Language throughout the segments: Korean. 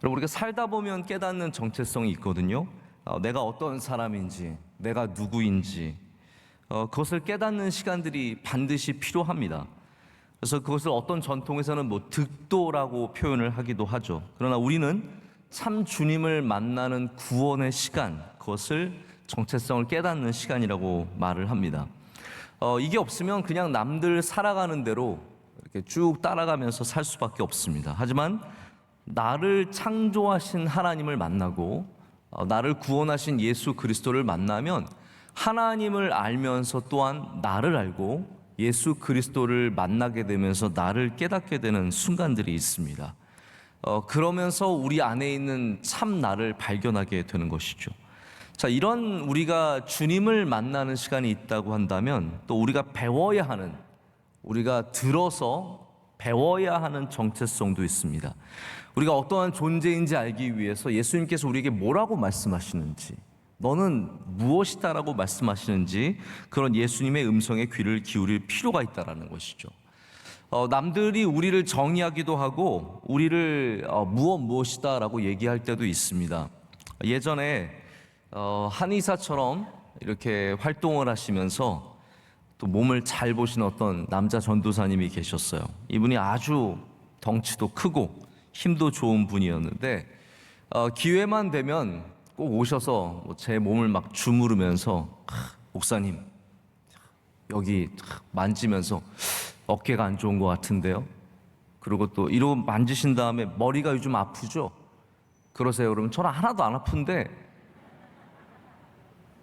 여러분, 우리가 살다 보면 깨닫는 정체성이 있거든요. 내가 어떤 사람인지, 내가 누구인지, 그것을 깨닫는 시간들이 반드시 필요합니다. 그래서 그것을 어떤 전통에서는 득도라고 표현을 하기도 하죠. 그러나 우리는 참 주님을 만나는 구원의 시간, 그것을 정체성을 깨닫는 시간이라고 말을 합니다. 이게 없으면 그냥 남들 살아가는 대로 이렇게 쭉 따라가면서 살 수밖에 없습니다. 하지만 나를 창조하신 하나님을 만나고 나를 구원하신 예수 그리스도를 만나면 하나님을 알면서 또한 나를 알고 예수 그리스도를 만나게 되면서 나를 깨닫게 되는 순간들이 있습니다. 그러면서 우리 안에 있는 참 나를 발견하게 되는 것이죠. 자, 이런 우리가 주님을 만나는 시간이 있다고 한다면 또 우리가 배워야 하는, 우리가 들어서 배워야 하는 정체성도 있습니다. 우리가 어떠한 존재인지 알기 위해서 예수님께서 우리에게 뭐라고 말씀하시는지, 너는 무엇이다 라고 말씀하시는지 그런 예수님의 음성에 귀를 기울일 필요가 있다는 것이죠. 남들이 우리를 정의하기도 하고 우리를 무엇이다 라고 얘기할 때도 있습니다. 예전에 한의사처럼 이렇게 활동을 하시면서 또 몸을 잘 보신 어떤 남자 전도사님이 계셨어요. 이분이 아주 덩치도 크고 힘도 좋은 분이었는데 기회만 되면 꼭 오셔서 제 몸을 막 주무르면서 목사님 여기 만지면서 어깨가 안 좋은 것 같은데요. 그리고 또 이러고 만지신 다음에 머리가 요즘 아프죠? 그러세요? 그러면 저는 하나도 안 아픈데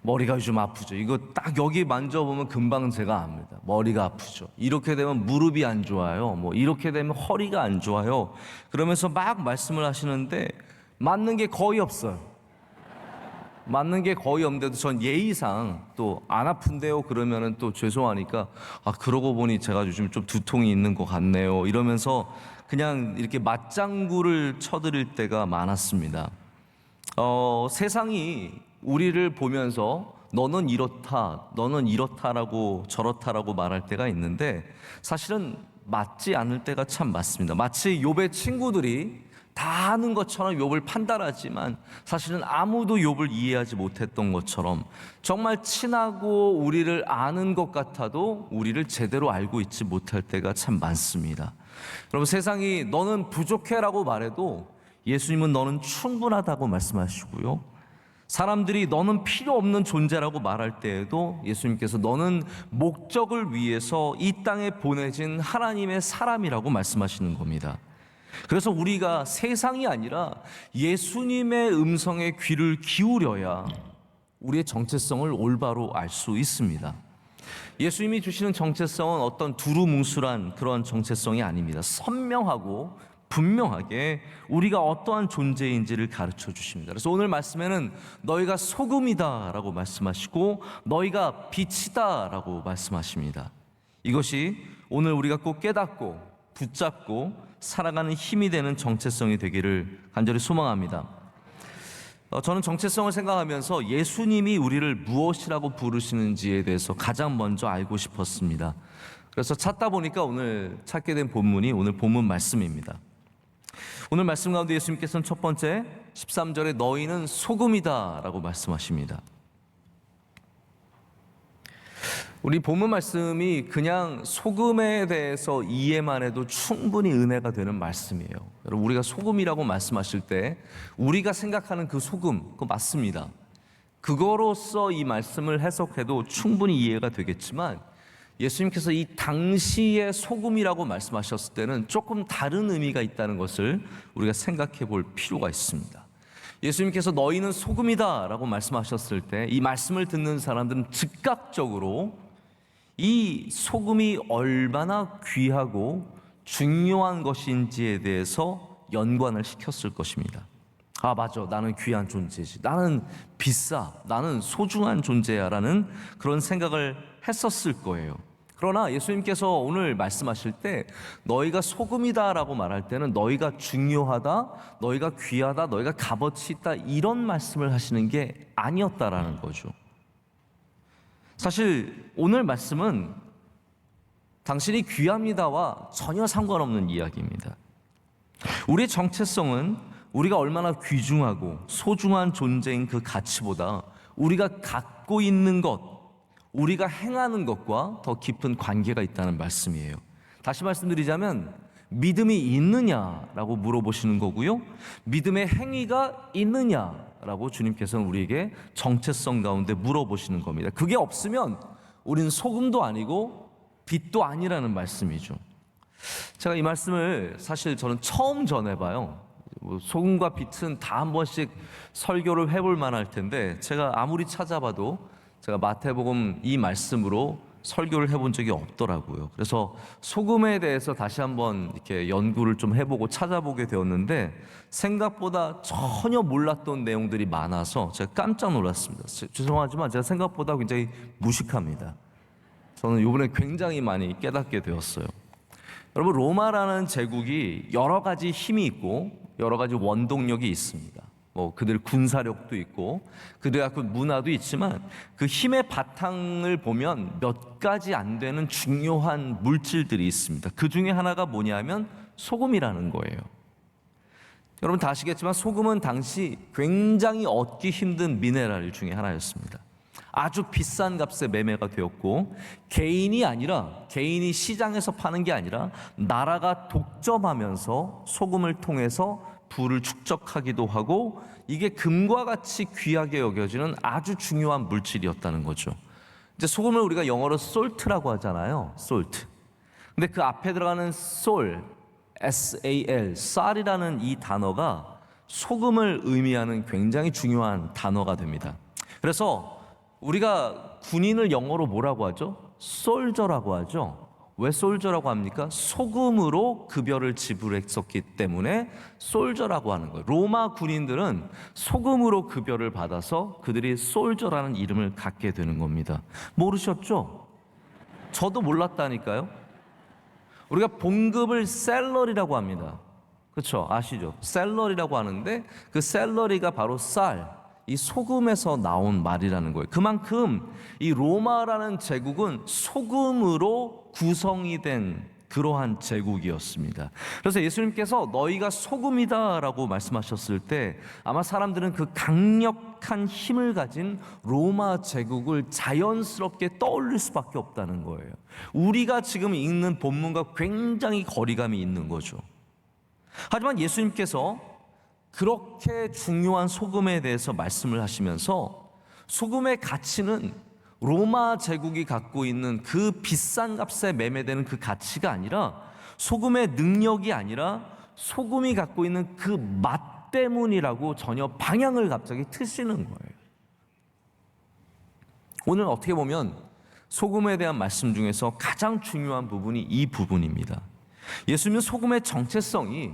머리가 요즘 아프죠. 이거 딱 여기 만져보면 금방 제가 압니다. 머리가 아프죠. 이렇게 되면 무릎이 안 좋아요. 이렇게 되면 허리가 안 좋아요. 그러면서 막 말씀을 하시는데 맞는 게 거의 없어요. 맞는 게 거의 없는데도 전 예의상 또 안 아픈데요 그러면은 또 죄송하니까 그러고 보니 제가 요즘 좀 두통이 있는 것 같네요 이러면서 그냥 이렇게 맞장구를 쳐드릴 때가 많았습니다. 세상이 우리를 보면서 너는 이렇다, 너는 이렇다라고 저렇다라고 말할 때가 있는데 사실은 맞지 않을 때가 참 많습니다. 마치 욥의 친구들이 다 아는 것처럼 욥을 판단하지만 사실은 아무도 욥을 이해하지 못했던 것처럼 정말 친하고 우리를 아는 것 같아도 우리를 제대로 알고 있지 못할 때가 참 많습니다. 여러분, 세상이 너는 부족해라고 말해도 예수님은 너는 충분하다고 말씀하시고요. 사람들이 너는 필요 없는 존재라고 말할 때에도 예수님께서 너는 목적을 위해서 이 땅에 보내진 하나님의 사람이라고 말씀하시는 겁니다. 그래서 우리가 세상이 아니라 예수님의 음성에 귀를 기울여야 우리의 정체성을 올바로 알 수 있습니다. 예수님이 주시는 정체성은 어떤 두루뭉술한 그런 정체성이 아닙니다. 선명하고 분명하게 우리가 어떠한 존재인지를 가르쳐 주십니다. 그래서 오늘 말씀에는 너희가 소금이다 라고 말씀하시고 너희가 빛이다 라고 말씀하십니다. 이것이 오늘 우리가 꼭 깨닫고 붙잡고 살아가는 힘이 되는 정체성이 되기를 간절히 소망합니다. 저는 정체성을 생각하면서 예수님이 우리를 무엇이라고 부르시는지에 대해서 가장 먼저 알고 싶었습니다. 그래서 찾다 보니까 오늘 찾게 된 본문이 오늘 본문 말씀입니다. 오늘 말씀 가운데 예수님께서는 첫 번째 13절에 너희는 소금이다 라고 말씀하십니다. 우리 본문 말씀이 그냥 소금에 대해서 이해만 해도 충분히 은혜가 되는 말씀이에요. 여러분, 우리가 소금이라고 말씀하실 때 우리가 생각하는 그 소금, 그거 맞습니다. 그거로서 이 말씀을 해석해도 충분히 이해가 되겠지만 예수님께서 이 당시의 소금이라고 말씀하셨을 때는 조금 다른 의미가 있다는 것을 우리가 생각해 볼 필요가 있습니다. 예수님께서 너희는 소금이다 라고 말씀하셨을 때 이 말씀을 듣는 사람들은 즉각적으로 이 소금이 얼마나 귀하고 중요한 것인지에 대해서 연관을 시켰을 것입니다. 맞아, 나는 귀한 존재지, 나는 비싸, 나는 소중한 존재야 라는 그런 생각을 했었을 거예요. 그러나 예수님께서 오늘 말씀하실 때 너희가 소금이다 라고 말할 때는 너희가 중요하다, 너희가 귀하다, 너희가 값어치 있다 이런 말씀을 하시는 게 아니었다라는 거죠. 사실 오늘 말씀은 당신이 귀합니다와 전혀 상관없는 이야기입니다. 우리의 정체성은 우리가 얼마나 귀중하고 소중한 존재인 그 가치보다 우리가 갖고 있는 것, 우리가 행하는 것과 더 깊은 관계가 있다는 말씀이에요. 다시 말씀드리자면 믿음이 있느냐라고 물어보시는 거고요, 믿음의 행위가 있느냐라고 주님께서는 우리에게 정체성 가운데 물어보시는 겁니다. 그게 없으면 우리는 소금도 아니고 빛도 아니라는 말씀이죠. 제가 이 말씀을 사실 저는 처음 전해봐요. 소금과 빛은 다 한 번씩 설교를 해볼 만할 텐데 제가 아무리 찾아봐도 제가 마태복음 이 말씀으로 설교를 해본 적이 없더라고요. 그래서 소금에 대해서 다시 한번 이렇게 연구를 좀 해보고 찾아보게 되었는데 생각보다 전혀 몰랐던 내용들이 많아서 제가 깜짝 놀랐습니다. 죄송하지만 제가 생각보다 굉장히 무식합니다. 저는 이번에 굉장히 많이 깨닫게 되었어요. 여러분, 로마라는 제국이 여러 가지 힘이 있고 여러 가지 원동력이 있습니다. 그들 군사력도 있고 그들의 그 문화도 있지만 그 힘의 바탕을 보면 몇 가지 안 되는 중요한 물질들이 있습니다. 그 중에 하나가 뭐냐면 소금이라는 거예요. 여러분 다 아시겠지만 소금은 당시 굉장히 얻기 힘든 미네랄 중에 하나였습니다. 아주 비싼 값에 매매가 되었고 개인이 시장에서 파는 게 아니라 나라가 독점하면서 소금을 통해서 부를 축적하기도 하고 이게 금과 같이 귀하게 여겨지는 아주 중요한 물질이었다는 거죠. 이제 소금을 우리가 영어로 salt라고 하잖아요. salt. 근데 그 앞에 들어가는 soul, S-A-L, 쌀이라는 이 단어가 소금을 의미하는 굉장히 중요한 단어가 됩니다. 그래서 우리가 군인을 영어로 뭐라고 하죠? 솔저라고 하죠. 왜 솔저라고 합니까? 소금으로 급여를 지불했었기 때문에 솔저라고 하는 거예요. 로마 군인들은 소금으로 급여를 받아서 그들이 솔저라는 이름을 갖게 되는 겁니다. 모르셨죠? 저도 몰랐다니까요. 우리가 봉급을 샐러리라고 합니다. 그렇죠? 아시죠? 샐러리라고 하는데 그 샐러리가 바로 쌀, 이 소금에서 나온 말이라는 거예요. 그만큼 이 로마라는 제국은 소금으로 구성이 된 그러한 제국이었습니다. 그래서 예수님께서 너희가 소금이다라고 말씀하셨을 때 아마 사람들은 그 강력한 힘을 가진 로마 제국을 자연스럽게 떠올릴 수밖에 없다는 거예요. 우리가 지금 읽는 본문과 굉장히 거리감이 있는 거죠. 하지만 예수님께서 그렇게 중요한 소금에 대해서 말씀을 하시면서 소금의 가치는 로마 제국이 갖고 있는 그 비싼 값에 매매되는 그 가치가 아니라 소금의 능력이 아니라 소금이 갖고 있는 그 맛 때문이라고 전혀 방향을 갑자기 트시는 거예요. 오늘 어떻게 보면 소금에 대한 말씀 중에서 가장 중요한 부분이 이 부분입니다. 예수님은 소금의 정체성이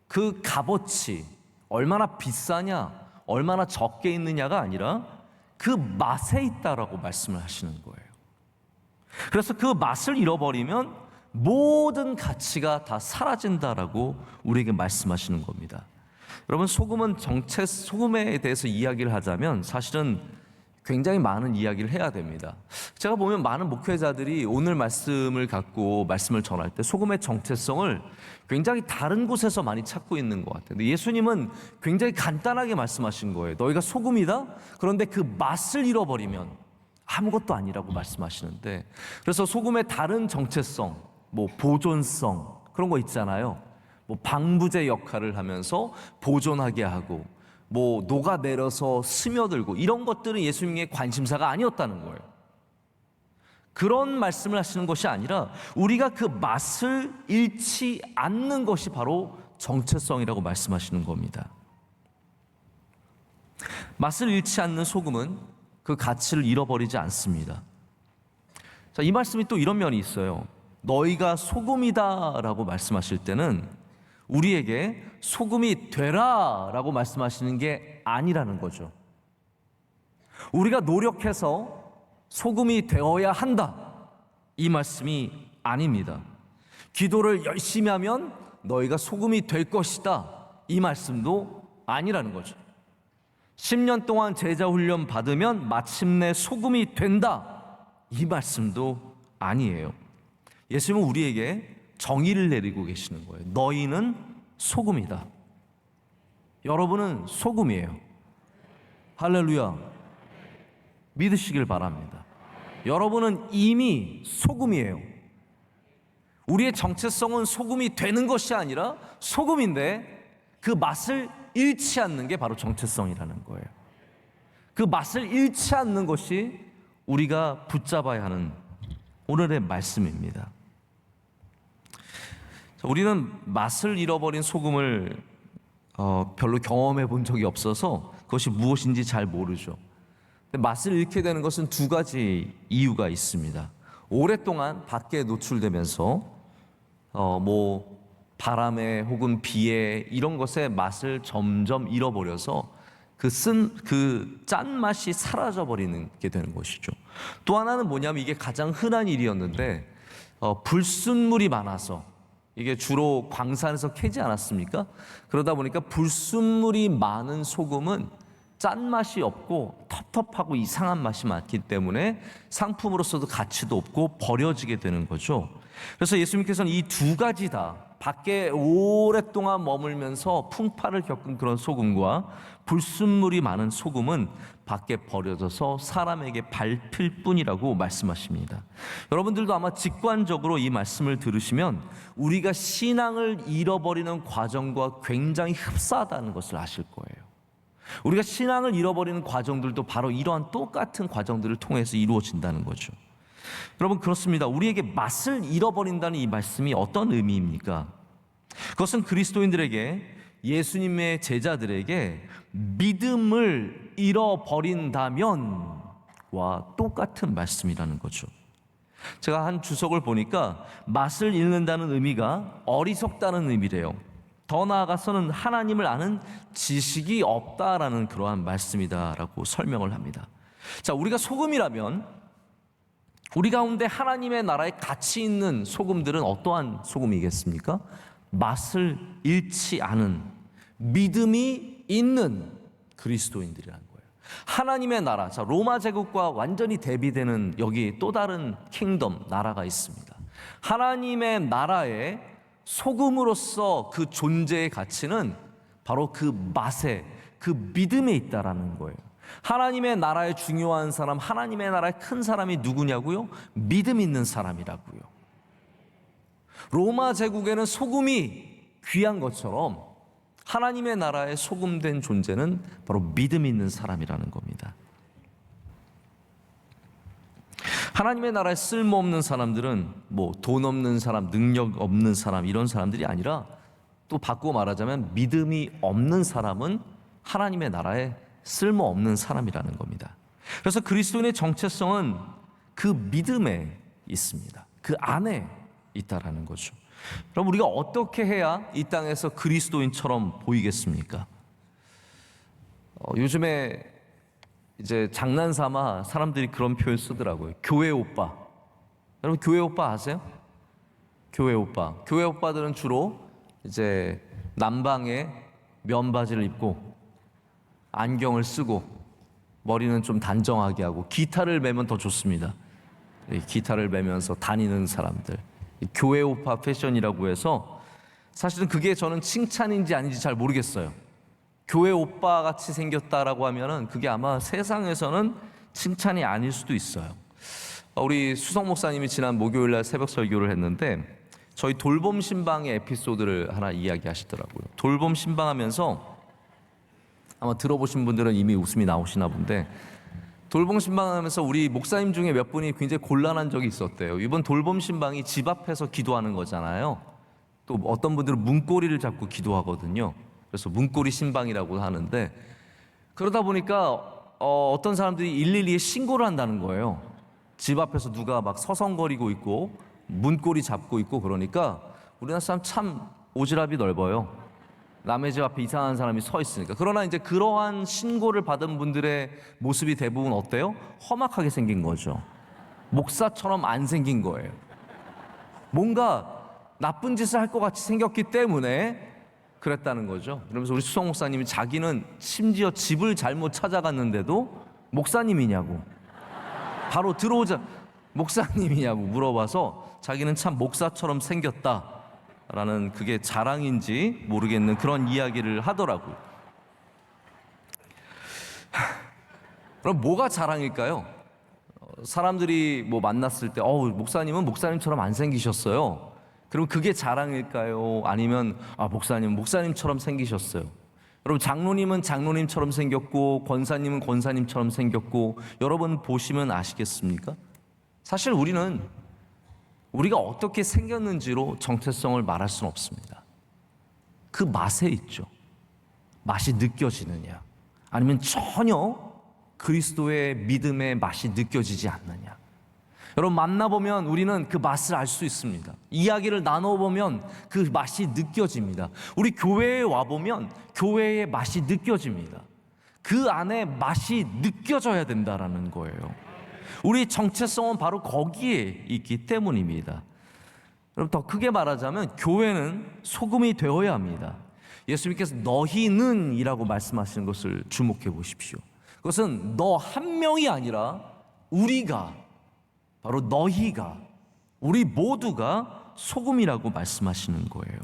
그 값어치, 얼마나 비싸냐, 얼마나 적게 있느냐가 아니라 그 맛에 있다라고 말씀을 하시는 거예요. 그래서 그 맛을 잃어버리면 모든 가치가 다 사라진다라고 우리에게 말씀하시는 겁니다. 여러분, 소금에 대해서 이야기를 하자면 사실은 굉장히 많은 이야기를 해야 됩니다. 제가 보면 많은 목회자들이 오늘 말씀을 갖고 말씀을 전할 때 소금의 정체성을 굉장히 다른 곳에서 많이 찾고 있는 것 같아요. 근데 예수님은 굉장히 간단하게 말씀하신 거예요. 너희가 소금이다? 그런데 그 맛을 잃어버리면 아무것도 아니라고 말씀하시는데, 그래서 소금의 다른 정체성, 보존성 그런 거 있잖아요. 방부제 역할을 하면서 보존하게 하고 녹아내려서 스며들고 이런 것들은 예수님의 관심사가 아니었다는 거예요. 그런 말씀을 하시는 것이 아니라 우리가 그 맛을 잃지 않는 것이 바로 정체성이라고 말씀하시는 겁니다. 맛을 잃지 않는 소금은 그 가치를 잃어버리지 않습니다. 자, 이 말씀이 또 이런 면이 있어요. 너희가 소금이다 라고 말씀하실 때는 우리에게 소금이 되라 라고 말씀하시는 게 아니라는 거죠. 우리가 노력해서 소금이 되어야 한다, 이 말씀이 아닙니다. 기도를 열심히 하면 너희가 소금이 될 것이다, 이 말씀도 아니라는 거죠. 10년 동안 제자 훈련 받으면 마침내 소금이 된다, 이 말씀도 아니에요. 예수님은 우리에게 정의를 내리고 계시는 거예요. 너희는 소금이다. 여러분은 소금이에요. 할렐루야. 믿으시길 바랍니다. 여러분은 이미 소금이에요. 우리의 정체성은 소금이 되는 것이 아니라 소금인데 그 맛을 잃지 않는 게 바로 정체성이라는 거예요. 그 맛을 잃지 않는 것이 우리가 붙잡아야 하는 오늘의 말씀입니다. 우리는 맛을 잃어버린 소금을 별로 경험해 본 적이 없어서 그것이 무엇인지 잘 모르죠. 근데 맛을 잃게 되는 것은 두 가지 이유가 있습니다. 오랫동안 밖에 노출되면서 바람에 혹은 비에 이런 것의 맛을 점점 잃어버려서 그 짠맛이 사라져 버리는 게 되는 것이죠. 또 하나는 뭐냐면 이게 가장 흔한 일이었는데 불순물이 많아서 이게 주로 광산에서 캐지 않았습니까? 그러다 보니까 불순물이 많은 소금은 짠맛이 없고 텁텁하고 이상한 맛이 많기 때문에 상품으로서도 가치도 없고 버려지게 되는 거죠. 그래서 예수님께서는 이 두 가지 다 밖에 오랫동안 머물면서 풍파를 겪은 그런 소금과 불순물이 많은 소금은 밖에 버려져서 사람에게 밟힐 뿐이라고 말씀하십니다. 여러분들도 아마 직관적으로 이 말씀을 들으시면 우리가 신앙을 잃어버리는 과정과 굉장히 흡사하다는 것을 아실 거예요. 우리가 신앙을 잃어버리는 과정들도 바로 이러한 똑같은 과정들을 통해서 이루어진다는 거죠. 여러분, 그렇습니다. 우리에게 맛을 잃어버린다는 이 말씀이 어떤 의미입니까? 그것은 그리스도인들에게, 예수님의 제자들에게 믿음을 잃어버린다면과 똑같은 말씀이라는 거죠. 제가 한 주석을 보니까 맛을 잃는다는 의미가 어리석다는 의미래요. 더 나아가서는 하나님을 아는 지식이 없다라는 그러한 말씀이다라고 설명을 합니다. 자, 우리가 소금이라면 우리 가운데 하나님의 나라에 가치 있는 소금들은 어떠한 소금이겠습니까? 맛을 잃지 않은 믿음이 있는 그리스도인들이라는 거예요. 하나님의 나라, 자, 로마 제국과 완전히 대비되는 여기 또 다른 킹덤, 나라가 있습니다. 하나님의 나라에 소금으로서 그 존재의 가치는 바로 그 맛에, 그 믿음에 있다라는 거예요. 하나님의 나라에 중요한 사람, 하나님의 나라에 큰 사람이 누구냐고요? 믿음 있는 사람이라고요. 로마 제국에는 소금이 귀한 것처럼 하나님의 나라에 소금된 존재는 바로 믿음 있는 사람이라는 겁니다. 하나님의 나라에 쓸모없는 사람들은 돈 없는 사람, 능력 없는 사람, 이런 사람들이 아니라, 또 바꾸고 말하자면 믿음이 없는 사람은 하나님의 나라에 쓸모없는 사람이라는 겁니다. 그래서 그리스도인의 정체성은 그 믿음에 있습니다. 그 안에 있다라는 거죠. 그럼 우리가 어떻게 해야 이 땅에서 그리스도인처럼 보이겠습니까? 요즘에 이제 장난삼아 사람들이 그런 표현 쓰더라고요. 교회 오빠. 여러분, 교회 오빠 아세요? 교회 오빠. 교회 오빠들은 주로 이제 남방에 면바지를 입고 안경을 쓰고 머리는 좀 단정하게 하고 기타를 매면 더 좋습니다. 기타를 매면서 다니는 사람들, 교회 오빠 패션이라고 해서, 사실은 그게 저는 칭찬인지 아닌지 잘 모르겠어요. 교회 오빠 같이 생겼다라고 하면은 그게 아마 세상에서는 칭찬이 아닐 수도 있어요. 우리 수석 목사님이 지난 목요일 날 새벽 설교를 했는데 저희 돌봄 신방의 에피소드를 하나 이야기하시더라고요. 돌봄 신방하면서 아마 들어보신 분들은 이미 웃음이 나오시나 본데, 돌봄 신방하면서 우리 목사님 중에 몇 분이 굉장히 곤란한 적이 있었대요. 이번 돌봄 신방이 집 앞에서 기도하는 거잖아요. 또 어떤 분들은 문고리를 잡고 기도하거든요. 그래서 문고리 신방이라고 하는데, 그러다 보니까 어떤 사람들이 112에 신고를 한다는 거예요. 집 앞에서 누가 막 서성거리고 있고 문고리 잡고 있고. 그러니까 우리나라 사람 참 오지랖이 넓어요. 남의 집 앞에 이상한 사람이 서 있으니까. 그러나 이제 그러한 신고를 받은 분들의 모습이 대부분 어때요? 험악하게 생긴 거죠. 목사처럼 안 생긴 거예요. 뭔가 나쁜 짓을 할 것 같이 생겼기 때문에 그랬다는 거죠. 그러면서 우리 수석 목사님이 자기는 심지어 집을 잘못 찾아갔는데도 목사님이냐고, 바로 들어오자 목사님이냐고 물어봐서 자기는 참 목사처럼 생겼다라는, 그게 자랑인지 모르겠는 그런 이야기를 하더라고요. 그럼 뭐가 자랑일까요? 사람들이 뭐 만났을 때 목사님은 목사님처럼 안 생기셨어요. 그럼 그게 자랑일까요? 아니면 목사님은 목사님처럼 생기셨어요. 여러분, 장로님은 장로님처럼 생겼고 권사님은 권사님처럼 생겼고, 여러분 보시면 아시겠습니까? 사실 우리가 어떻게 생겼는지로 정체성을 말할 수는 없습니다. 그 맛에 있죠. 맛이 느껴지느냐, 아니면 전혀 그리스도의 믿음의 맛이 느껴지지 않느냐. 여러분, 만나보면 우리는 그 맛을 알 수 있습니다. 이야기를 나눠보면 그 맛이 느껴집니다. 우리 교회에 와보면 교회의 맛이 느껴집니다. 그 안에 맛이 느껴져야 된다라는 거예요. 우리 정체성은 바로 거기에 있기 때문입니다. 여러분, 더 크게 말하자면 교회는 소금이 되어야 합니다. 예수님께서 너희는 이라고 말씀하시는 것을 주목해 보십시오. 그것은 너 한 명이 아니라 우리가, 바로 너희가, 우리 모두가 소금이라고 말씀하시는 거예요.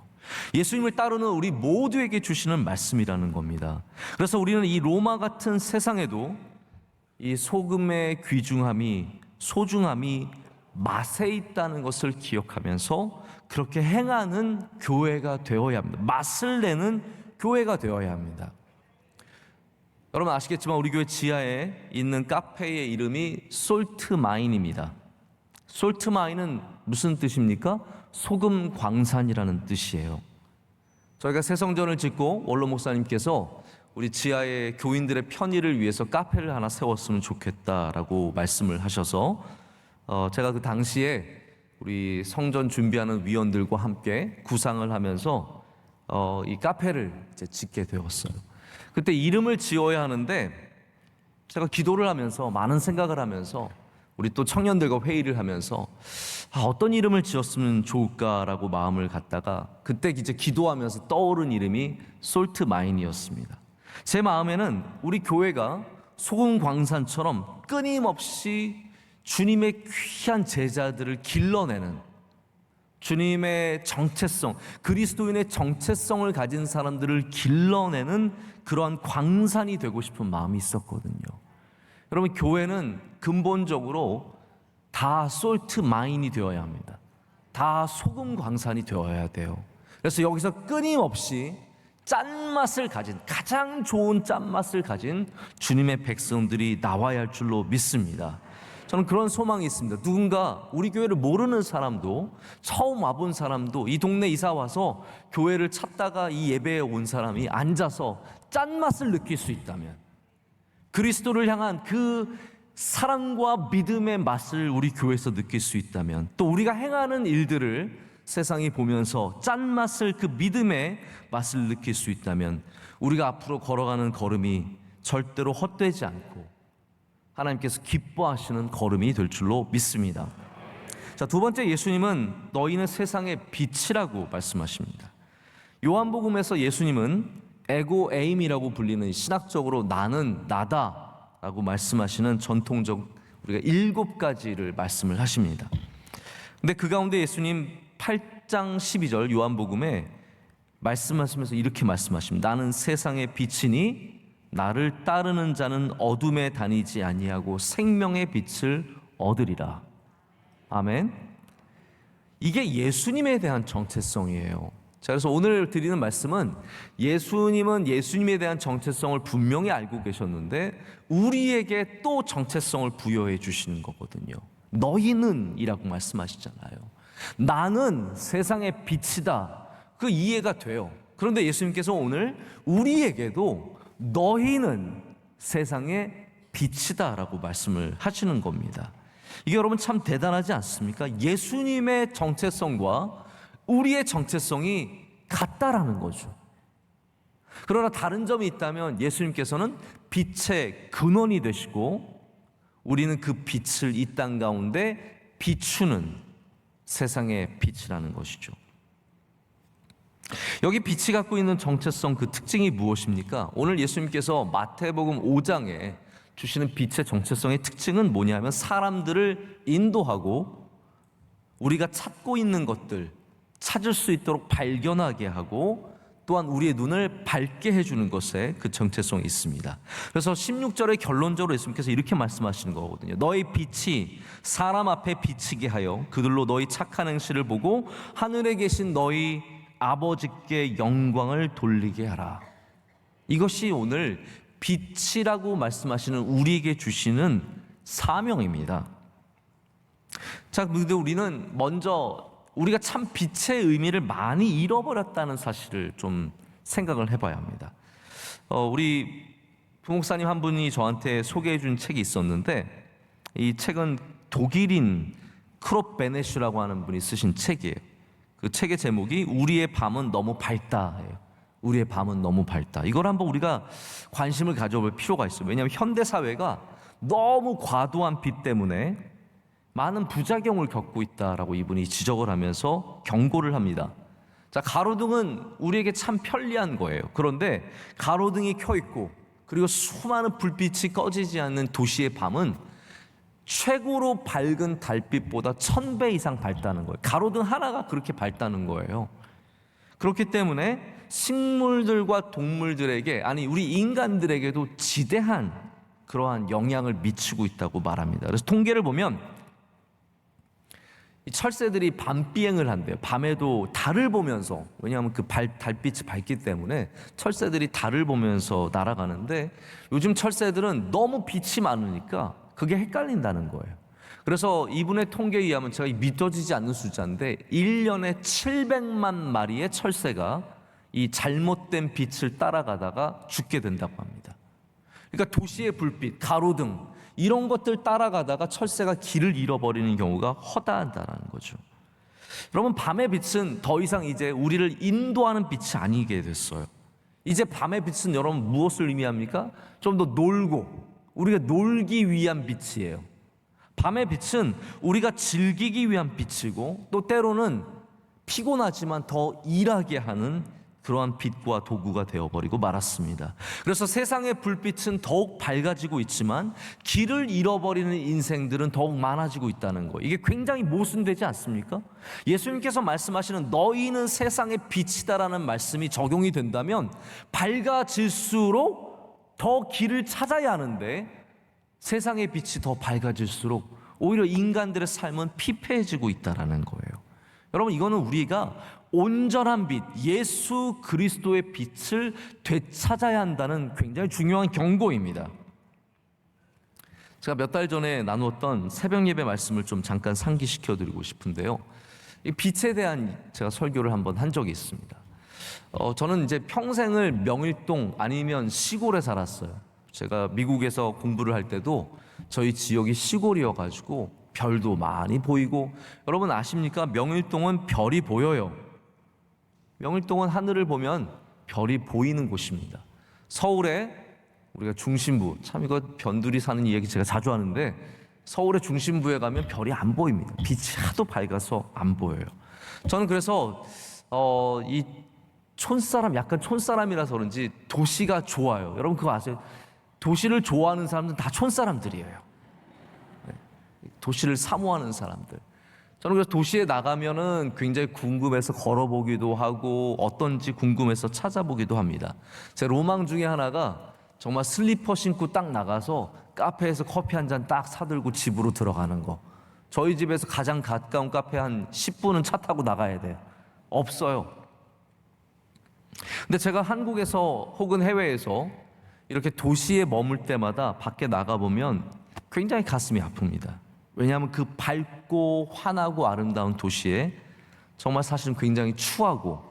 예수님을 따르는 우리 모두에게 주시는 말씀이라는 겁니다. 그래서 우리는 이 로마 같은 세상에도 이 소금의 귀중함이, 소중함이 맛에 있다는 것을 기억하면서 그렇게 행하는 교회가 되어야 합니다. 맛을 내는 교회가 되어야 합니다. 여러분 아시겠지만 우리 교회 지하에 있는 카페의 이름이 솔트마인입니다. 솔트마인은 무슨 뜻입니까? 소금 광산이라는 뜻이에요. 저희가 새 성전을 짓고 원로 목사님께서 우리 지하의 교인들의 편의를 위해서 카페를 하나 세웠으면 좋겠다라고 말씀을 하셔서 제가 그 당시에 우리 성전 준비하는 위원들과 함께 구상을 하면서 이 카페를 이제 짓게 되었어요. 그때 이름을 지어야 하는데 제가 기도를 하면서, 많은 생각을 하면서, 우리 또 청년들과 회의를 하면서 어떤 이름을 지었으면 좋을까라고 마음을 갖다가 그때 이제 기도하면서 떠오른 이름이 솔트마인이었습니다. 제 마음에는 우리 교회가 소금 광산처럼 끊임없이 주님의 귀한 제자들을 길러내는, 주님의 정체성, 그리스도인의 정체성을 가진 사람들을 길러내는 그러한 광산이 되고 싶은 마음이 있었거든요. 여러분, 교회는 근본적으로 다 솔트 마인이 되어야 합니다. 다 소금 광산이 되어야 돼요. 그래서 여기서 끊임없이 짠맛을 가진, 가장 좋은 짠맛을 가진 주님의 백성들이 나와야 할 줄로 믿습니다. 저는 그런 소망이 있습니다. 누군가 우리 교회를 모르는 사람도, 처음 와본 사람도, 이 동네 이사 와서 교회를 찾다가 이 예배에 온 사람이 앉아서 짠맛을 느낄 수 있다면, 그리스도를 향한 그 사랑과 믿음의 맛을 우리 교회에서 느낄 수 있다면, 또 우리가 행하는 일들을 세상이 보면서 짠맛을, 그 믿음의 맛을 느낄 수 있다면 우리가 앞으로 걸어가는 걸음이 절대로 헛되지 않고 하나님께서 기뻐하시는 걸음이 될 줄로 믿습니다. 자, 두 번째, 예수님은 너희는 세상의 빛이라고 말씀하십니다. 요한복음에서 예수님은 에고 에임이라고 불리는, 신학적으로 나는 나다라고 말씀하시는 전통적 우리가 7가지를 말씀을 하십니다. 근데 그 가운데 예수님 8장 12절 요한복음에 말씀하시면서 이렇게 말씀하십니다. 나는 세상의 빛이니 나를 따르는 자는 어둠에 다니지 아니하고 생명의 빛을 얻으리라. 아멘. 이게 예수님에 대한 정체성이에요. 자, 그래서 오늘 드리는 말씀은 예수님은 예수님에 대한 정체성을 분명히 알고 계셨는데 우리에게 또 정체성을 부여해 주시는 거거든요. 너희는 이라고 말씀하시잖아요. 나는 세상의 빛이다. 그 이해가 돼요. 그런데 예수님께서 오늘 우리에게도 너희는 세상의 빛이다 라고 말씀을 하시는 겁니다. 이게 여러분 참 대단하지 않습니까? 예수님의 정체성과 우리의 정체성이 같다라는 거죠. 그러나 다른 점이 있다면 예수님께서는 빛의 근원이 되시고 우리는 그 빛을 이 땅 가운데 비추는 세상의 빛이라는 것이죠. 여기 빛이 갖고 있는 정체성, 그 특징이 무엇입니까? 오늘 예수님께서 마태복음 5장에 주시는 빛의 정체성의 특징은 뭐냐면 사람들을 인도하고 우리가 찾고 있는 것들 찾을 수 있도록 발견하게 하고 또한 우리의 눈을 밝게 해주는 것에 그 정체성이 있습니다. 그래서 16절에 결론적으로 예수님께서 이렇게 말씀하시는 거거든요. 너희 빛이 사람 앞에 비치게 하여 그들로 너희 착한 행실을 보고 하늘에 계신 너희 아버지께 영광을 돌리게 하라. 이것이 오늘 빛이라고 말씀하시는 우리에게 주시는 사명입니다. 자, 근데 우리는 먼저 우리가 참 빛의 의미를 많이 잃어버렸다는 사실을 좀 생각을 해봐야 합니다. 우리 부목사님 한 분이 저한테 소개해 준 책이 있었는데, 이 책은 독일인 크롭 베네슈라고 하는 분이 쓰신 책이에요. 그 책의 제목이 우리의 밤은 너무 밝다예요. 우리의 밤은 너무 밝다. 이걸 한번 우리가 관심을 가져볼 필요가 있어요. 왜냐하면 현대 사회가 너무 과도한 빛 때문에 많은 부작용을 겪고 있다라고 이분이 지적을 하면서 경고를 합니다. 자, 가로등은 우리에게 참 편리한 거예요. 그런데 가로등이 켜 있고 그리고 수많은 불빛이 꺼지지 않는 도시의 밤은 최고로 밝은 달빛보다 1000배 이상 밝다는 거예요. 가로등 하나가 그렇게 밝다는 거예요. 그렇기 때문에 식물들과 동물들에게, 아니 우리 인간들에게도 지대한 그러한 영향을 미치고 있다고 말합니다. 그래서 통계를 보면 이 철새들이 밤 비행을 한대요. 밤에도 달을 보면서, 왜냐하면 그 달빛이 밝기 때문에 철새들이 달을 보면서 날아가는데, 요즘 철새들은 너무 빛이 많으니까 그게 헷갈린다는 거예요. 그래서 이분의 통계에 의하면, 제가 믿어지지 않는 숫자인데 1년에 700만 마리의 철새가 이 잘못된 빛을 따라가다가 죽게 된다고 합니다. 그러니까 도시의 불빛, 가로등 이런 것들 따라가다가 철새가 길을 잃어버리는 경우가 허다하다는 거죠. 여러분, 밤의 빛은 더 이상 이제 우리를 인도하는 빛이 아니게 됐어요. 이제 밤의 빛은 여러분 무엇을 의미합니까? 좀 더 놀고 우리가 놀기 위한 빛이에요. 밤의 빛은 우리가 즐기기 위한 빛이고, 또 때로는 피곤하지만 더 일하게 하는 그러한 빛과 도구가 되어버리고 말았습니다. 그래서 세상의 불빛은 더욱 밝아지고 있지만 길을 잃어버리는 인생들은 더욱 많아지고 있다는 거예요. 이게 굉장히 모순되지 않습니까? 예수님께서 말씀하시는 너희는 세상의 빛이다라는 말씀이 적용이 된다면 밝아질수록 더 길을 찾아야 하는데, 세상의 빛이 더 밝아질수록 오히려 인간들의 삶은 피폐해지고 있다는 거예요. 여러분, 이거는 우리가 온전한 빛, 예수 그리스도의 빛을 되찾아야 한다는 굉장히 중요한 경고입니다. 제가 몇 달 전에 나누었던 새벽 예배 말씀을 좀 잠깐 상기시켜 드리고 싶은데요. 이 빛에 대한 제가 설교를 한번 한 적이 있습니다. 저는 이제 평생을 명일동 아니면 시골에 살았어요. 제가 미국에서 공부를 할 때도 저희 지역이 시골이어가지고 별도 많이 보이고, 여러분 아십니까? 명일동은 별이 보여요. 명일동은 하늘을 보면 별이 보이는 곳입니다. 서울에 우리가 중심부, 참 이거 변두리 사는 이야기 제가 자주 하는데, 서울의 중심부에 가면 별이 안 보입니다. 빛이 하도 밝아서 안 보여요. 저는 그래서 이 촌사람, 약간 촌사람이라서 그런지 도시가 좋아요. 여러분 그거 아세요? 도시를 좋아하는 사람들은 다 촌사람들이에요. 도시를 사모하는 사람들. 저는 그래서 도시에 나가면은 굉장히 궁금해서 걸어보기도 하고 어떤지 궁금해서 찾아보기도 합니다. 제 로망 중에 하나가 정말 슬리퍼 신고 딱 나가서 카페에서 커피 한 잔 딱 사들고 집으로 들어가는 거. 저희 집에서 가장 가까운 카페 한 10분은 차 타고 나가야 돼요. 없어요. 근데 제가 한국에서 혹은 해외에서 이렇게 도시에 머물 때마다 밖에 나가보면 굉장히 가슴이 아픕니다. 왜냐하면 그 밝고 환하고 아름다운 도시에 정말 사실은 굉장히 추하고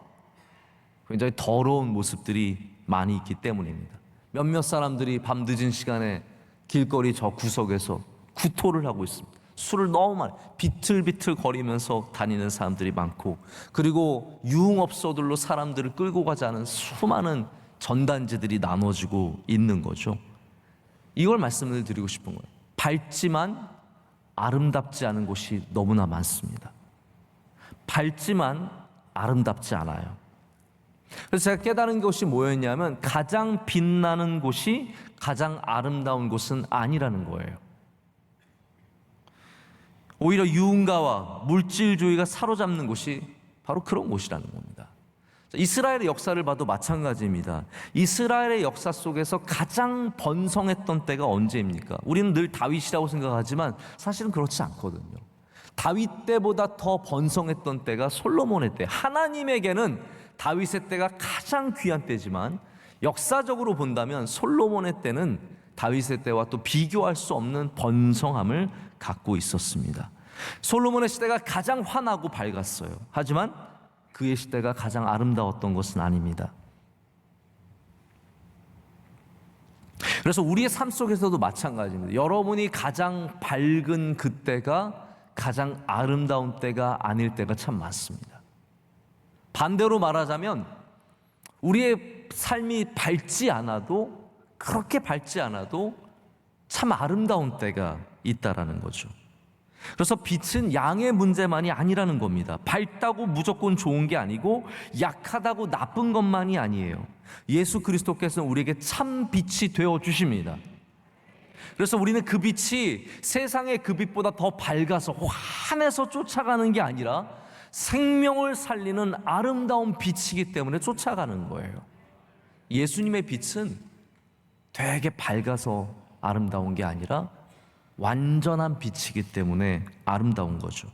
굉장히 더러운 모습들이 많이 있기 때문입니다. 몇몇 사람들이 밤 늦은 시간에 길거리 저 구석에서 구토를 하고 있습니다. 술을 너무 많이 비틀비틀 거리면서 다니는 사람들이 많고, 그리고 유흥업소들로 사람들을 끌고 가자는 수많은 전단지들이 나눠지고 있는 거죠. 이걸 말씀을 드리고 싶은 거예요. 밝지만 아름답지 않은 곳이 너무나 많습니다. 밝지만 아름답지 않아요. 그래서 제가 깨달은 것이 뭐였냐면, 가장 빛나는 곳이 가장 아름다운 곳은 아니라는 거예요. 오히려 유흥가와 물질주의가 사로잡는 곳이 바로 그런 곳이라는 겁니다. 이스라엘의 역사를 봐도 마찬가지입니다. 이스라엘의 역사 속에서 가장 번성했던 때가 언제입니까? 우리는 늘 다윗이라고 생각하지만 사실은 그렇지 않거든요. 다윗 때보다 더 번성했던 때가 솔로몬의 때. 하나님에게는 다윗의 때가 가장 귀한 때지만 역사적으로 본다면 솔로몬의 때는 다윗의 때와 또 비교할 수 없는 번성함을 갖고 있었습니다. 솔로몬의 시대가 가장 환하고 밝았어요. 하지만 그의 시대가 가장 아름다웠던 것은 아닙니다. 그래서 우리의 삶 속에서도 마찬가지입니다. 여러분이 가장 밝은 그때가 가장 아름다운 때가 아닐 때가 참 많습니다. 반대로 말하자면 우리의 삶이 밝지 않아도, 그렇게 밝지 않아도 참 아름다운 때가 있다라는 거죠. 그래서 빛은 양의 문제만이 아니라는 겁니다. 밝다고 무조건 좋은 게 아니고 약하다고 나쁜 것만이 아니에요. 예수 그리스도께서는 우리에게 참 빛이 되어 주십니다. 그래서 우리는 그 빛이 세상의 그 빛보다 더 밝아서 환해서 쫓아가는 게 아니라 생명을 살리는 아름다운 빛이기 때문에 쫓아가는 거예요. 예수님의 빛은 되게 밝아서 아름다운 게 아니라 완전한 빛이기 때문에 아름다운 거죠.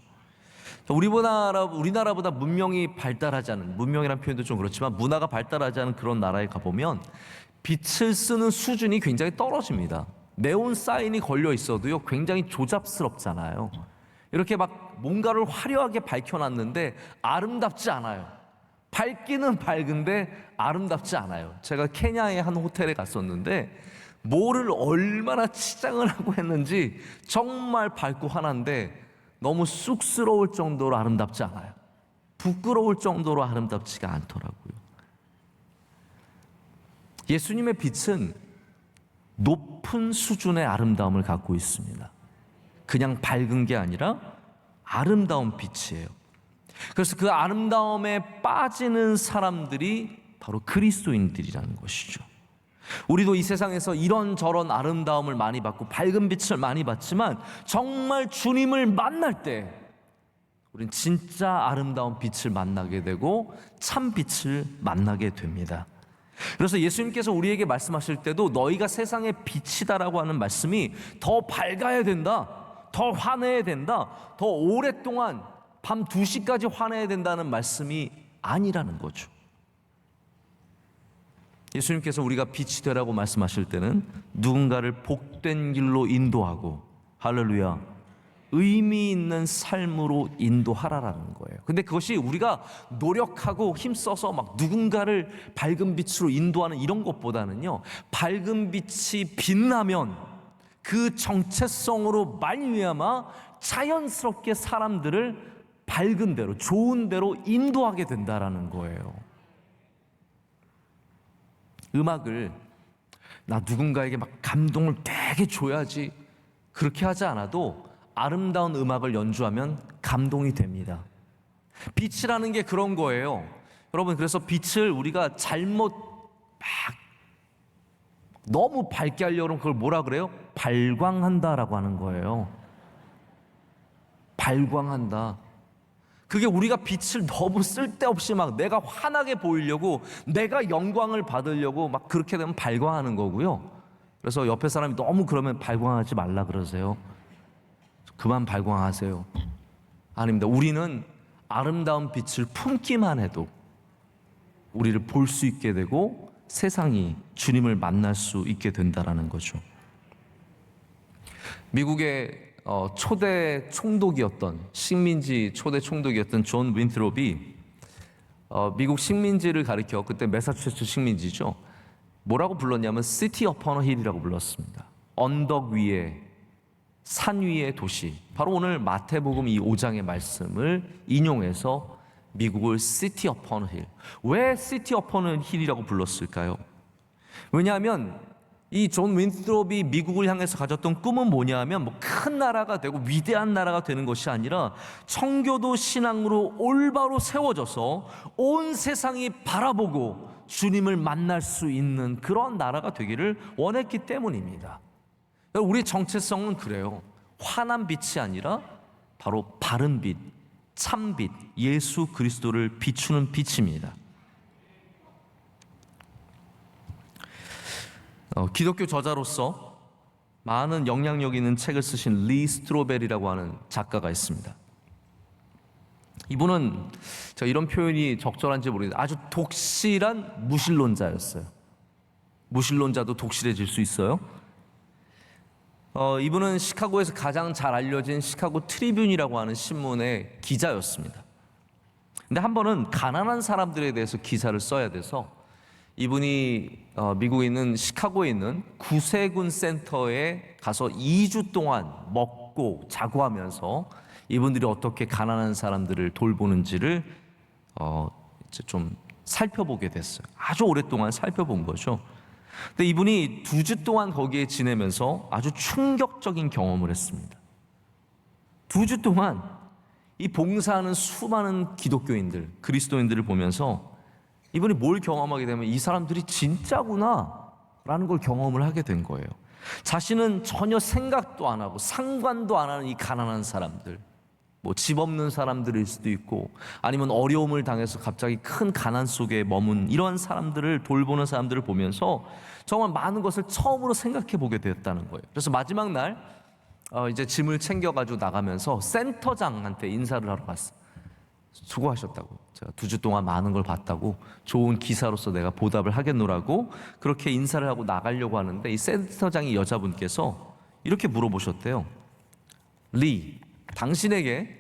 우리나라보다 문명이 발달하지 않은, 문명이라는 표현도 좀 그렇지만 문화가 발달하지 않은 그런 나라에 가보면 빛을 쓰는 수준이 굉장히 떨어집니다. 네온 사인이 걸려 있어도요 굉장히 조잡스럽잖아요. 이렇게 막 뭔가를 화려하게 밝혀놨는데 아름답지 않아요. 밝기는 밝은데 아름답지 않아요. 제가 케냐의 한 호텔에 갔었는데 뭐를 얼마나 치장을 하고 했는지 정말 밝고 환한데 너무 쑥스러울 정도로 아름답지 않아요. 부끄러울 정도로 아름답지가 않더라고요. 예수님의 빛은 높은 수준의 아름다움을 갖고 있습니다. 그냥 밝은 게 아니라 아름다운 빛이에요. 그래서 그 아름다움에 빠지는 사람들이 바로 그리스도인들이라는 것이죠. 우리도 이 세상에서 이런저런 아름다움을 많이 받고 밝은 빛을 많이 받지만 정말 주님을 만날 때 우린 진짜 아름다운 빛을 만나게 되고 참 빛을 만나게 됩니다. 그래서 예수님께서 우리에게 말씀하실 때도 너희가 세상의 빛이다라고 하는 말씀이 더 밝아야 된다, 더 환해야 된다, 더 오랫동안 밤 2시까지 환해야 된다는 말씀이 아니라는 거죠. 예수님께서 우리가 빛이 되라고 말씀하실 때는 누군가를 복된 길로 인도하고, 할렐루야, 의미 있는 삶으로 인도하라라는 거예요. 근데 그것이 우리가 노력하고 힘써서 막 누군가를 밝은 빛으로 인도하는 이런 것보다는요, 밝은 빛이 빛나면 그 정체성으로 말미암아 자연스럽게 사람들을 밝은 대로, 좋은 대로 인도하게 된다라는 거예요. 음악을 나 누군가에게 막 감동을 되게 줘야지, 그렇게 하지 않아도 아름다운 음악을 연주하면 감동이 됩니다. 빛이라는 게 그런 거예요. 여러분, 그래서 빛을 우리가 잘못 막 너무 밝게 하려고 하면 그걸 뭐라 그래요? 발광한다라고 하는 거예요. 발광한다. 그게 우리가 빛을 너무 쓸데없이 막 내가 환하게 보이려고, 내가 영광을 받으려고 막 그렇게 되면 발광하는 거고요. 그래서 옆에 사람이 너무 그러면 발광하지 말라 그러세요. 그만 발광하세요. 아닙니다. 우리는 아름다운 빛을 품기만 해도 우리를 볼 수 있게 되고 세상이 주님을 만날 수 있게 된다라는 거죠. 미국의 초대 총독이었던, 식민지 초대 총독이었던 존 윈트롭이 미국 식민지를 가리켜, 그때 매사추세츠 식민지죠, 뭐라고 불렀냐면 시티 어폰 힐이라고 불렀습니다. 언덕 위에, 산 위의 도시. 바로 오늘 마태복음 이 5장의 말씀을 인용해서 미국을 시티 어폰 힐. 왜 시티 어폰 힐이라고 불렀을까요? 왜냐하면 이 존 윈트롭이 미국을 향해서 가졌던 꿈은 뭐냐면 뭐 큰 나라가 되고 위대한 나라가 되는 것이 아니라 청교도 신앙으로 올바로 세워져서 온 세상이 바라보고 주님을 만날 수 있는 그런 나라가 되기를 원했기 때문입니다. 우리의 정체성은 그래요. 환한 빛이 아니라 바로 바른 빛, 참 빛, 예수 그리스도를 비추는 빛입니다. 기독교 저자로서 많은 영향력 있는 책을 쓰신 리 스트로벨이라고 하는 작가가 있습니다. 이분은 제가 이런 표현이 적절한지 모르겠는데 아주 독실한 무신론자였어요. 무신론자도 독실해질 수 있어요. 이분은 시카고에서 가장 잘 알려진 시카고 트리뷴이라고 하는 신문의 기자였습니다. 근데 한 번은 가난한 사람들에 대해서 기사를 써야 돼서 이분이 미국에 있는 시카고에 있는 구세군 센터에 가서 2주 동안 먹고 자고 하면서 이분들이 어떻게 가난한 사람들을 돌보는지를 이제 좀 살펴보게 됐어요. 아주 오랫동안 살펴본 거죠. 근데 이분이 2주 동안 거기에 지내면서 아주 충격적인 경험을 했습니다. 2주 동안 이 봉사하는 수많은 기독교인들, 그리스도인들을 보면서 이분이 뭘 경험하게 되면 이 사람들이 진짜구나 라는 걸 경험을 하게 된 거예요. 자신은 전혀 생각도 안 하고 상관도 안 하는 이 가난한 사람들, 뭐 집 없는 사람들일 수도 있고 아니면 어려움을 당해서 갑자기 큰 가난 속에 머문 이런 사람들을 돌보는 사람들을 보면서 정말 많은 것을 처음으로 생각해 보게 되었다는 거예요. 그래서 마지막 날 이제 짐을 챙겨가지고 나가면서 센터장한테 인사를 하러 갔어요. 수고하셨다고, 제가 2주 동안 많은 걸 봤다고, 좋은 기사로서 내가 보답을 하겠노라고 그렇게 인사를 하고 나가려고 하는데 이 센터장이 여자분께서 이렇게 물어보셨대요. 리, 당신에게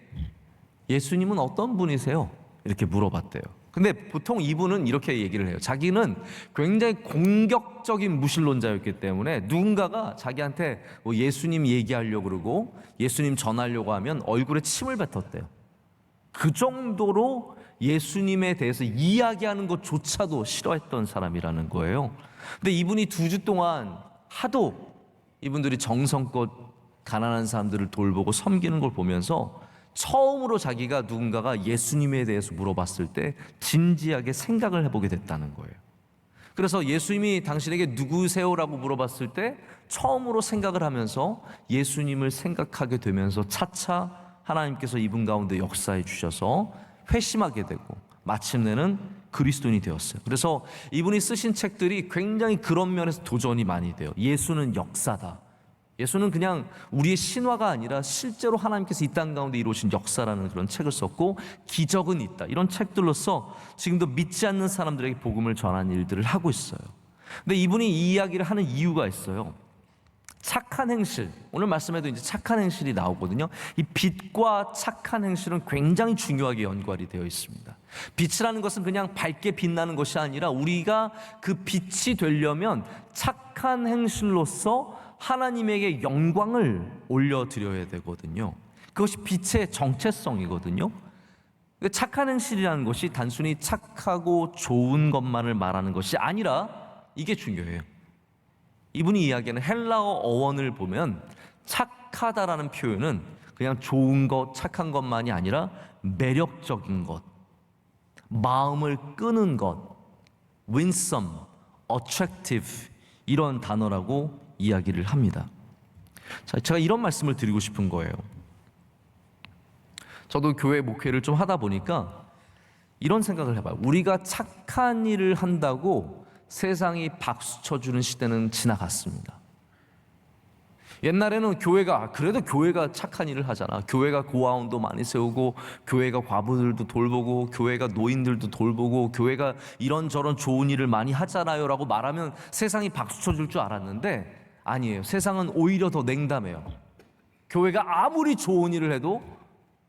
예수님은 어떤 분이세요? 이렇게 물어봤대요. 근데 보통 이분은 이렇게 얘기를 해요. 자기는 굉장히 공격적인 무신론자였기 때문에 누군가가 자기한테 뭐 예수님 얘기하려고 그러고 예수님 전하려고 하면 얼굴에 침을 뱉었대요. 그 정도로 예수님에 대해서 이야기하는 것조차도 싫어했던 사람이라는 거예요. 근데 이분이 2주 동안 하도 이분들이 정성껏 가난한 사람들을 돌보고 섬기는 걸 보면서 처음으로 자기가 누군가가 예수님에 대해서 물어봤을 때 진지하게 생각을 해보게 됐다는 거예요. 그래서 예수님이 당신에게 누구세요라고 물어봤을 때 처음으로 생각을 하면서 예수님을 생각하게 되면서 차차 하나님께서 이분 가운데 역사해 주셔서 회심하게 되고 마침내는 그리스도인이 되었어요. 그래서 이분이 쓰신 책들이 굉장히 그런 면에서 도전이 많이 돼요. 예수는 역사다. 예수는 그냥 우리의 신화가 아니라 실제로 하나님께서 이 땅 가운데 이루신 역사라는 그런 책을 썼고, 기적은 있다. 이런 책들로서 지금도 믿지 않는 사람들에게 복음을 전하는 일들을 하고 있어요. 근데 이분이 이 이야기를 하는 이유가 있어요. 착한 행실, 오늘 말씀에도 이제 착한 행실이 나오거든요. 이 빛과 착한 행실은 굉장히 중요하게 연관이 되어 있습니다. 빛이라는 것은 그냥 밝게 빛나는 것이 아니라 우리가 그 빛이 되려면 착한 행실로서 하나님에게 영광을 올려드려야 되거든요. 그것이 빛의 정체성이거든요. 착한 행실이라는 것이 단순히 착하고 좋은 것만을 말하는 것이 아니라 이게 중요해요. 이분이 이야기하는 헬라어 어원을 보면 착하다라는 표현은 그냥 좋은 것, 착한 것만이 아니라 매력적인 것, 마음을 끄는 것, winsome, attractive 이런 단어라고 이야기를 합니다. 자, 제가 이런 말씀을 드리고 싶은 거예요. 저도 교회 목회를 좀 하다 보니까 이런 생각을 해봐요. 우리가 착한 일을 한다고 세상이 박수 쳐주는 시대는 지나갔습니다. 옛날에는 교회가 그래도 교회가 착한 일을 하잖아. 교회가 고아원도 많이 세우고 교회가 과부들도 돌보고 교회가 노인들도 돌보고 교회가 이런저런 좋은 일을 많이 하잖아요 라고 말하면 세상이 박수 쳐줄 줄 알았는데 아니에요. 세상은 오히려 더 냉담해요. 교회가 아무리 좋은 일을 해도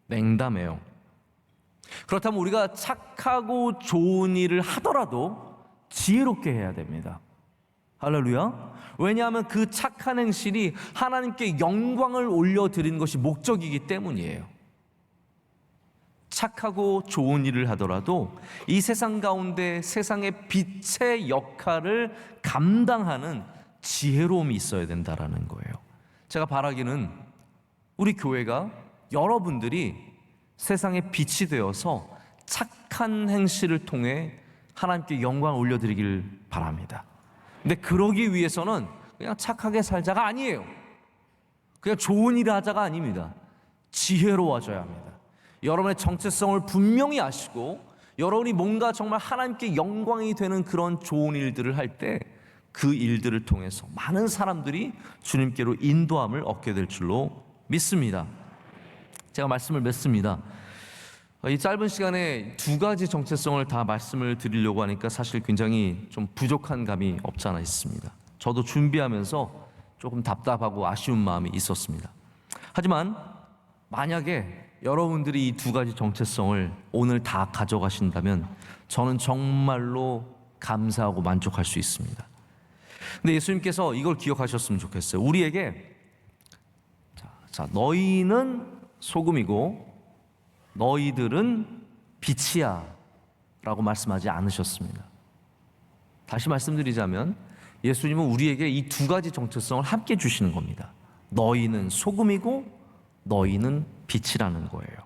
냉담해요. 그렇다면 우리가 착하고 좋은 일을 하더라도 지혜롭게 해야 됩니다. 할렐루야. 왜냐하면 그 착한 행실이 하나님께 영광을 올려드리는 것이 목적이기 때문이에요. 착하고 좋은 일을 하더라도 이 세상 가운데 세상의 빛의 역할을 감당하는 지혜로움이 있어야 된다라는 거예요. 제가 바라기는 우리 교회가 여러분들이 세상의 빛이 되어서 착한 행실을 통해 하나님께 영광을 올려드리길 바랍니다. 근데 그러기 위해서는 그냥 착하게 살자가 아니에요. 그냥 좋은 일을 하자가 아닙니다. 지혜로워져야 합니다. 여러분의 정체성을 분명히 아시고 여러분이 뭔가 정말 하나님께 영광이 되는 그런 좋은 일들을 할 때 그 일들을 통해서 많은 사람들이 주님께로 인도함을 얻게 될 줄로 믿습니다. 제가 말씀을 맺습니다. 이 짧은 시간에 두 가지 정체성을 다 말씀을 드리려고 하니까 사실 굉장히 좀 부족한 감이 없지 않아 있습니다. 저도 준비하면서 조금 답답하고 아쉬운 마음이 있었습니다. 하지만 만약에 여러분들이 이 두 가지 정체성을 오늘 다 가져가신다면 저는 정말로 감사하고 만족할 수 있습니다. 근데 예수님께서 이걸 기억하셨으면 좋겠어요. 우리에게 너희는 소금이고 너희들은 빛이야 라고 말씀하지 않으셨습니다. 다시 말씀드리자면 예수님은 우리에게 이 두 가지 정체성을 함께 주시는 겁니다. 너희는 소금이고 너희는 빛이라는 거예요.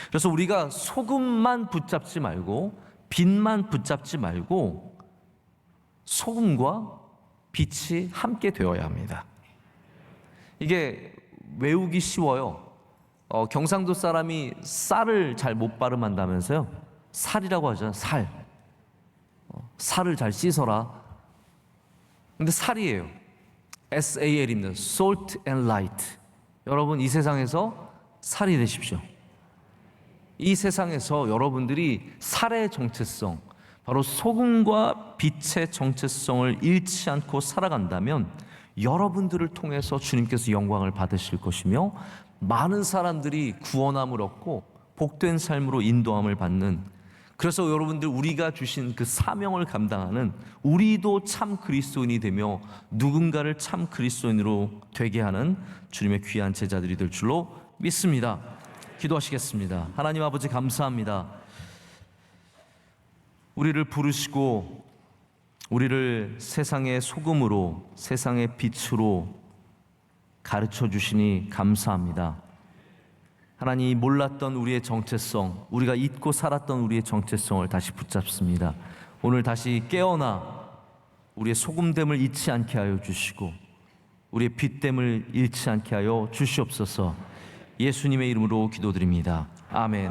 그래서 우리가 소금만 붙잡지 말고 빛만 붙잡지 말고 소금과 빛이 함께 되어야 합니다. 이게 외우기 쉬워요. 경상도 사람이 쌀을 잘 못 발음한다면서요? 살이라고 하잖아요. 살을 잘 씻어라. 근데 살이에요. SAL입니다. Salt and Light. 여러분 이 세상에서 살이 되십시오. 이 세상에서 여러분들이 살의 정체성, 바로 소금과 빛의 정체성을 잃지 않고 살아간다면 여러분들을 통해서 주님께서 영광을 받으실 것이며 많은 사람들이 구원함을 얻고 복된 삶으로 인도함을 받는, 그래서 여러분들 우리가 주신 그 사명을 감당하는 우리도 참 그리스도인이 되며 누군가를 참 그리스도인으로 되게 하는 주님의 귀한 제자들이 될 줄로 믿습니다. 기도하시겠습니다. 하나님 아버지 감사합니다. 우리를 부르시고 우리를 세상의 소금으로 세상의 빛으로 가르쳐 주시니 감사합니다. 하나님 몰랐던 우리의 정체성, 우리가 잊고 살았던 우리의 정체성을 다시 붙잡습니다. 오늘 다시 깨어나 우리의 소금됨을 잊지 않게 하여 주시고 우리의 빛됨을 잃지 않게 하여 주시옵소서. 예수님의 이름으로 기도드립니다. 아멘.